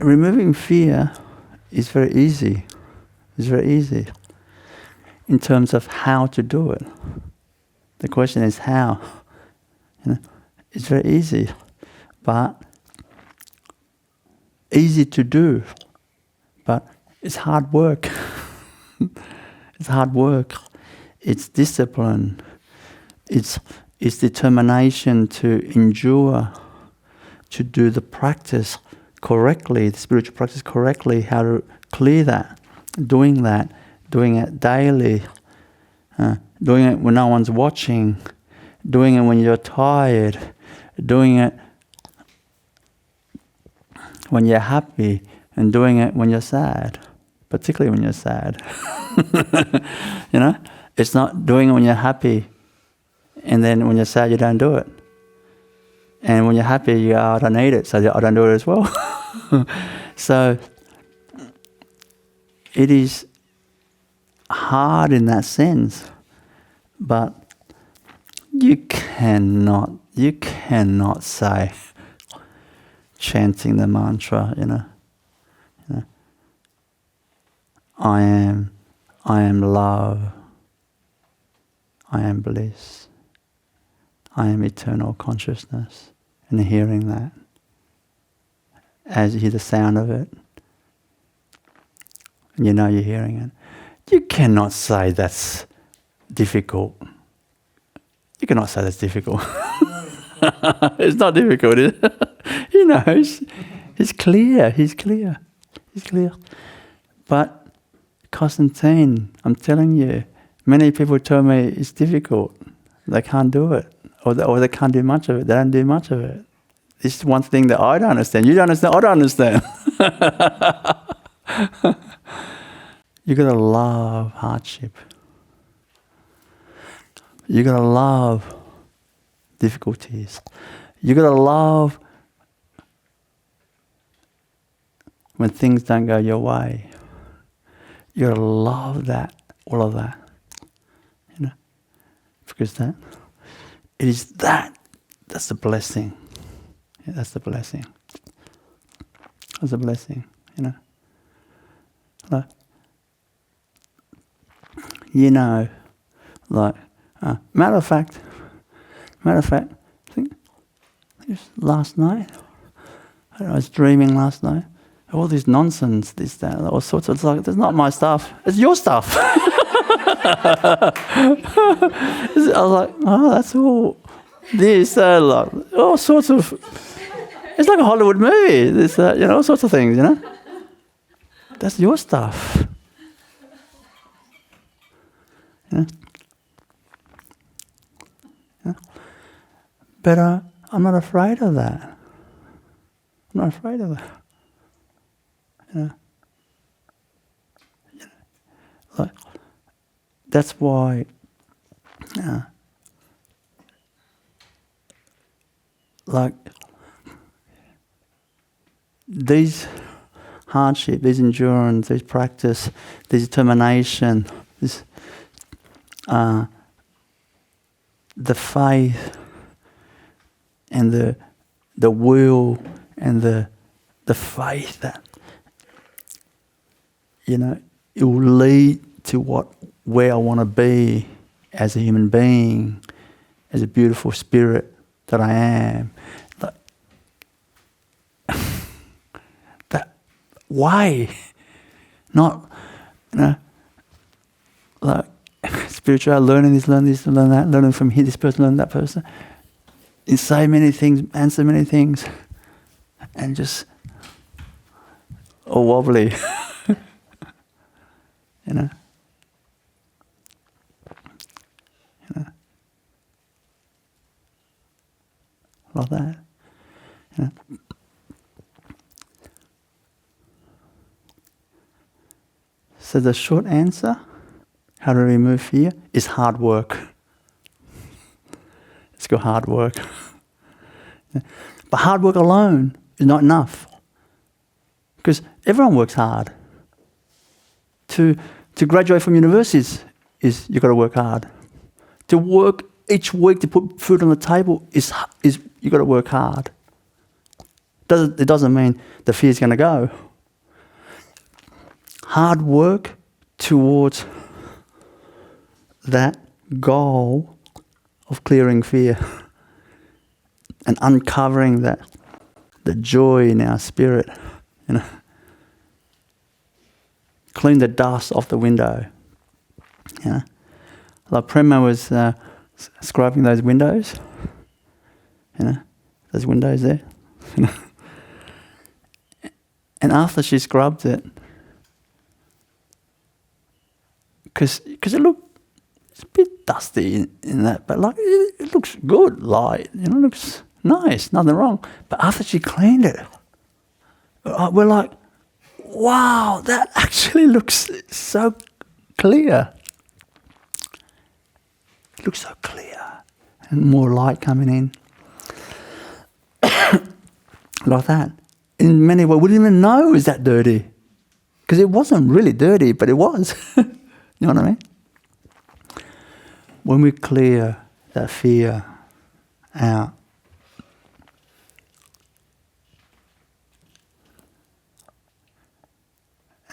removing fear is very easy. It's very easy in terms of how to do it. The question is how. It's very easy, but easy to do, but it's hard work. It's hard work. It's discipline. It's determination to endure, to do the practice correctly, the spiritual practice correctly, how to clear that, doing it daily, doing it when no one's watching, doing it when you're tired, doing it when you're happy, and doing it when you're sad, particularly when you're sad. It's not doing it when you're happy, and then when you're sad you don't do it. And when you're happy you go, I don't need it, so I don't do it as well. So it is hard in that sense, but you cannot say chanting the mantra, I am love, I am bliss, I am eternal consciousness, and hearing that as you hear the sound of it, and you're hearing it. You cannot say that's difficult. You cannot say that's difficult. It's not difficult, is it? He knows. He's clear. But Constantine, I'm telling you, many people tell me it's difficult. They can't do it. Or they can't do much of it. They don't do much of it. This is one thing that I don't understand. You don't understand, I don't understand. You gotta love hardship. You gotta love difficulties. You gotta love when things don't go your way. You gotta love that, all of that. Because that's the blessing. Yeah, that's the blessing. That's the blessing, Like, matter of fact, I think it was last night. I was dreaming last night. All this nonsense, this, that, all sorts of, it's like, it's not my stuff. It's your stuff. I was like, oh, that's all this, all sorts of, it's like a Hollywood movie. This, all sorts of things, That's your stuff. But I'm not afraid of that. I'm not afraid of that. Like, that's why these hardship, this endurance, this practice, this determination, this the faith and the will and the faith that it will lead to where I want to be as a human being, as a beautiful spirit that I am. That way, not like spiritual, learning this, learn that, learning from here, this person, learn that person. In so many things, answer many things, and just all wobbly, like that. So the short answer, how to remove fear, is hard work. It's got hard work. But hard work alone is not enough. Because everyone works hard. To graduate from universities is you've got to work hard. To work each week to put food on the table is you've got to work hard. It doesn't mean the fear is going to go. Hard work towards that goal of clearing fear and uncovering the joy in our spirit. Clean the dust off the window. Like Prema was scrubbing those windows. Those windows there. And after she scrubbed it, because it looked, it's a bit dusty in that, but like it looks good, light, it looks nice, nothing wrong. But after she cleaned it, we're like, wow, that actually looks so clear. It looks so clear, and more light coming in. Like that. In many ways, we didn't even know it was that dirty. Because it wasn't really dirty, but it was. You know what I mean? When we clear that fear out,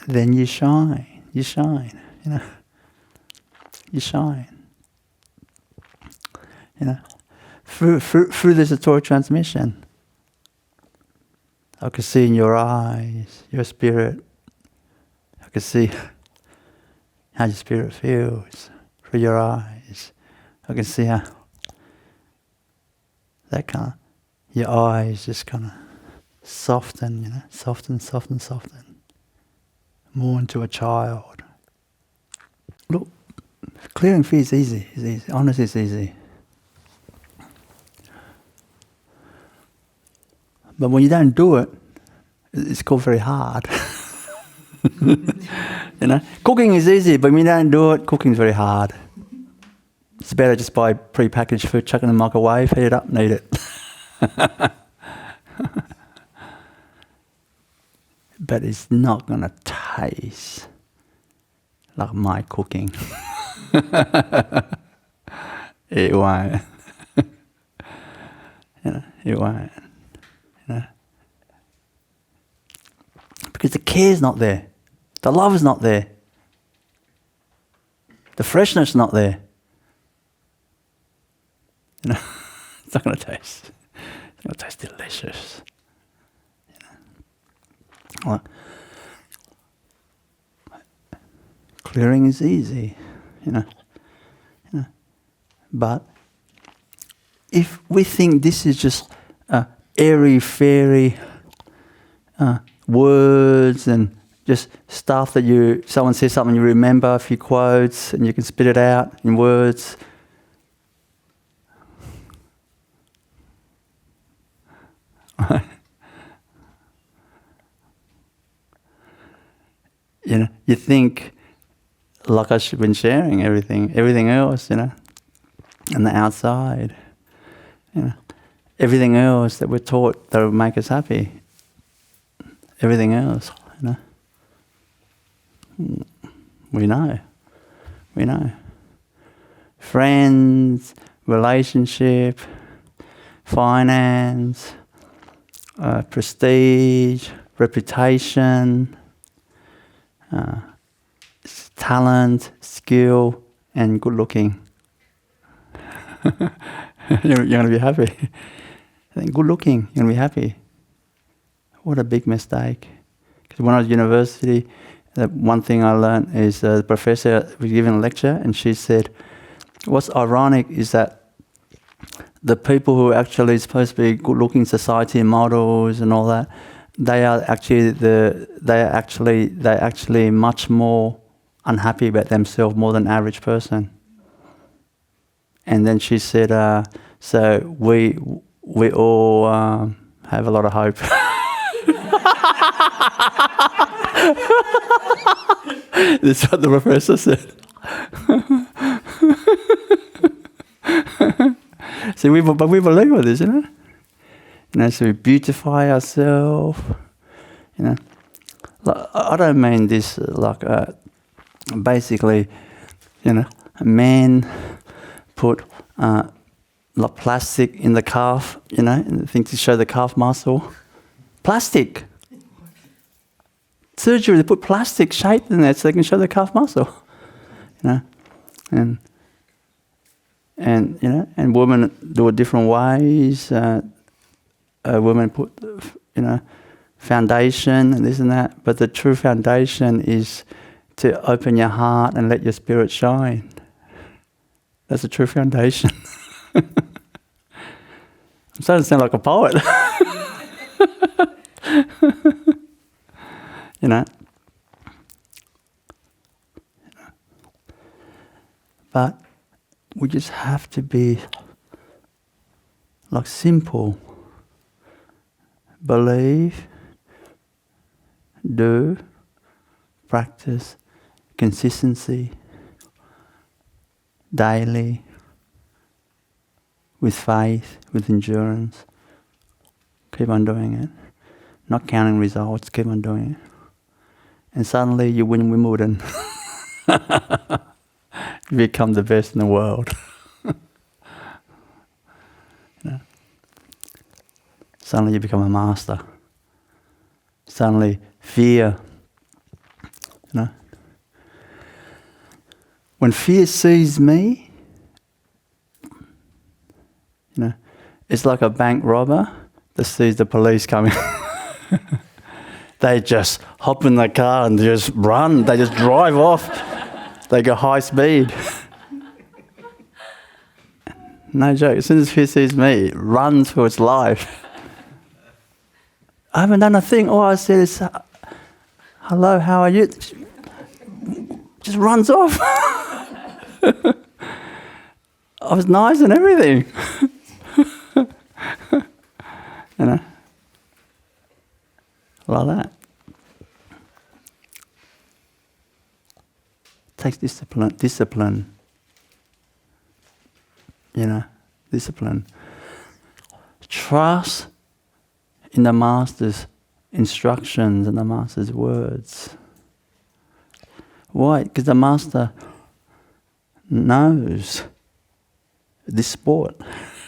then you shine. You shine. You shine. Through this Torah transmission. I can see in your eyes, your spirit. I can see how your spirit feels through your eyes. I can see how that kind of, your eyes just kind of soften, soften. More into a child. Look, clearing fear is easy. It's easy. Honestly, it's easy. But when you don't do it, it's called very hard. Cooking is easy, but when you don't do it, cooking is very hard. It's better just buy pre-packaged food, chuck it in the microwave, heat it up, and eat it. But it's not going to taste like my cooking. It won't. It won't. Because the care's not there. The love is not there. The freshness is not there. It's not going to taste. It's going to taste delicious. Well, clearing is easy, But if we think this is just airy-fairy words and just stuff that someone says something, you remember a few quotes and you can spit it out in words. You think, like I've been sharing everything else, and the outside, everything else that we're taught that will make us happy. Everything else, we know. Friends, relationship, finance, prestige, reputation, talent, skill, and good looking. You're going to be happy. I think good looking, you're going to be happy. What a big mistake. Because when I was at university, the one thing I learned is the professor was giving a lecture and she said, what's ironic is that the people who are actually supposed to be good-looking society models and all that, they are actually much more unhappy about themselves more than average person. And then she said, so we all have a lot of hope. This is what the professor said. So we believe in this, so we beautify ourselves, Like, I don't mean this like basically, men put like plastic in the calf, and things to show the calf muscle. Plastic. Surgery, they put plastic shape in there so they can show the calf muscle. And women do it different ways. Women put, foundation and this and that. But the true foundation is to open your heart and let your spirit shine. That's the true foundation. I'm starting to sound like a poet. But we just have to be like simple. Believe, do, practice, consistency, daily, with faith, with endurance. Keep on doing it. Not counting results, keep on doing it. And suddenly you win Wimbledon. You become the best in the world. Suddenly you become a master. Suddenly fear. When fear sees me, it's like a bank robber that sees the police coming. They just hop in the car and just run. They just drive off. They go high speed. No joke. As soon as fear sees me, it runs for its life. I haven't done a thing. All I said is, hello, how are you? Just runs off. I was nice and everything. Like that. It takes discipline. Discipline. Trust in the Master's instructions and the Master's words. Why? Because the Master knows this sport.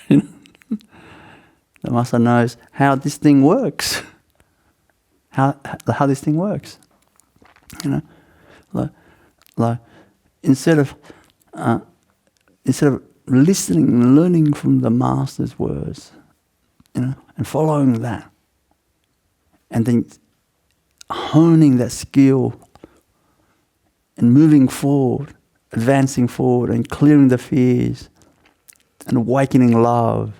The Master knows how this thing works. How this thing works. Like instead of listening and learning from the Master's words, and following that, and then honing that skill and moving forward, advancing forward and clearing the fears and awakening love,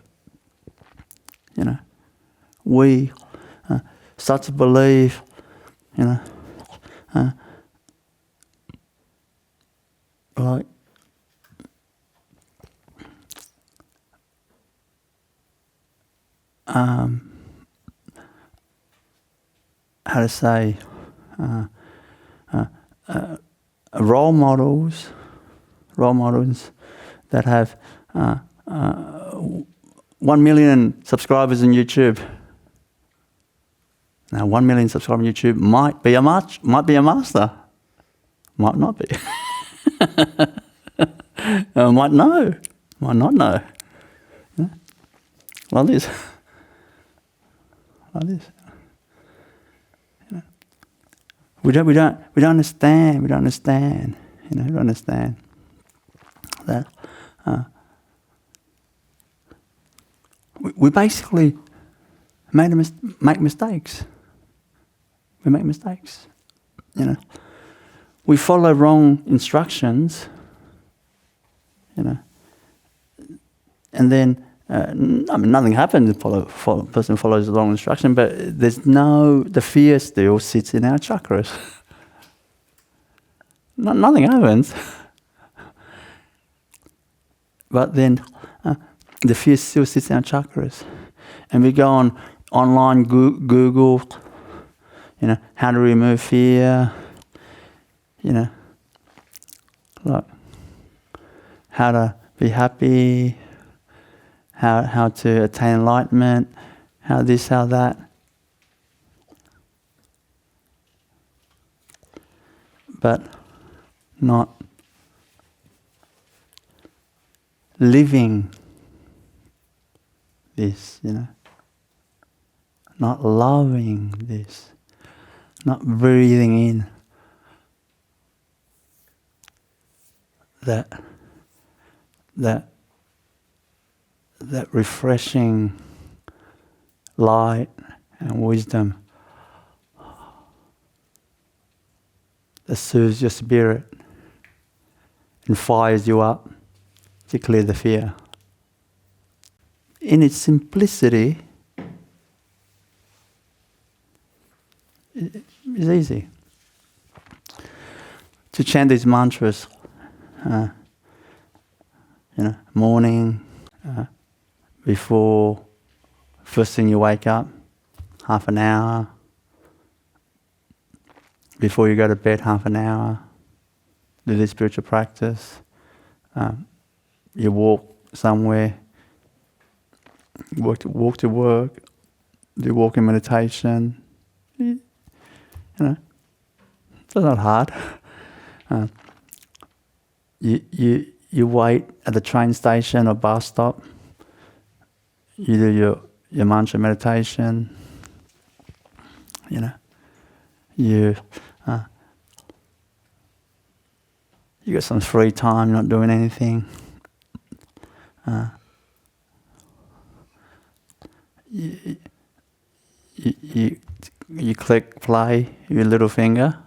we start to believe, like how to say, role models that have 1 million subscribers on YouTube. Now, 1 million subscribers on YouTube might be a master, might not be. Might know, might not know. Like this. Like this. We don't understand. We don't understand that. We basically make mistakes. We make mistakes. We follow wrong instructions. And then nothing happens if a person follows the wrong instruction, but the fear still sits in our chakras. Nothing happens. But then the fear still sits in our chakras. And we go on online Google, how to remove fear, like how to be happy, how to attain enlightenment, how this, how that. But not living this, not loving this, not breathing in that refreshing light and wisdom that soothes your spirit and fires you up to clear the fear. In its simplicity, it's easy to chant these mantras. Morning, before, first thing you wake up, half an hour. Before you go to bed, half an hour. Do this spiritual practice. You walk somewhere. Walk to work. Do walking meditation. It's not hard. You wait at the train station or bus stop. You do your mantra meditation. You got some free time, you're not doing anything. You click play with your little finger,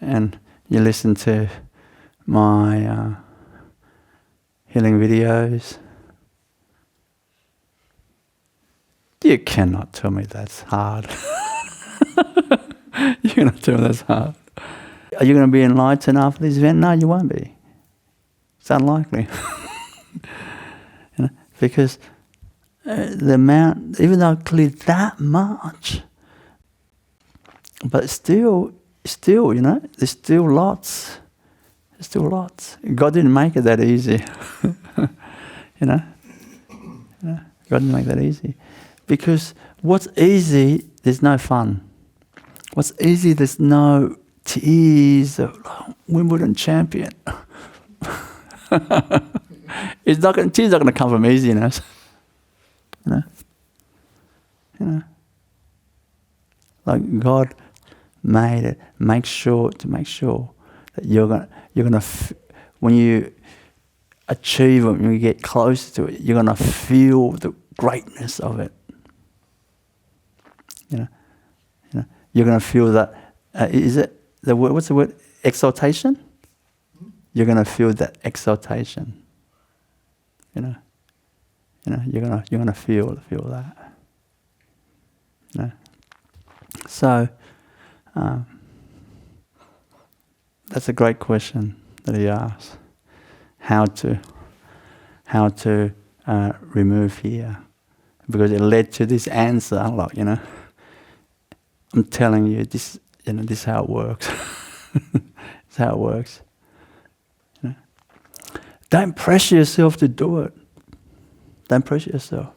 and you listen to my healing videos. You cannot tell me that's hard. You cannot tell me that's hard. Are you going to be enlightened after this event? No, you won't be. It's unlikely. Because the amount, even though I cleared that much, but still, there's still lots. There's still lots. God didn't make it that easy. God didn't make that easy. Because what's easy, there's no fun. What's easy, there's no tears, Wimbledon champion. Tears not going to come from easiness. Like God made it. Make sure that you're gonna when you achieve it, when you get close to it, you're gonna feel the greatness of it. You're gonna feel that. Is it the word? What's the word? Exaltation. You're gonna feel that exaltation. You're gonna feel that. So that's a great question that he asked. How to remove fear, because it led to this answer. I'm telling you, this is how it works. It's how it works. Don't pressure yourself to do it. Don't pressure yourself.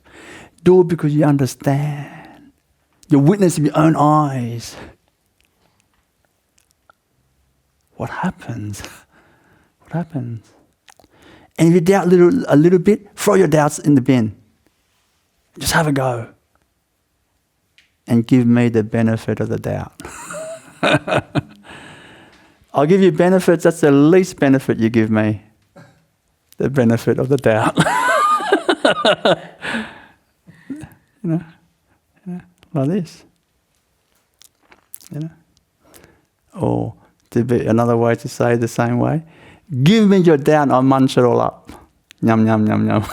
Do it because you understand. You're witness with your own eyes. What happens? What happens? And if you doubt a little bit, throw your doubts in the bin. Just have a go. And give me the benefit of the doubt. I'll give you benefits, that's the least benefit you give me. The benefit of the doubt. Like this. Or to be another way to say it the same way, give me your doubt, I'll munch it all up. Yum, yum, yum, yum.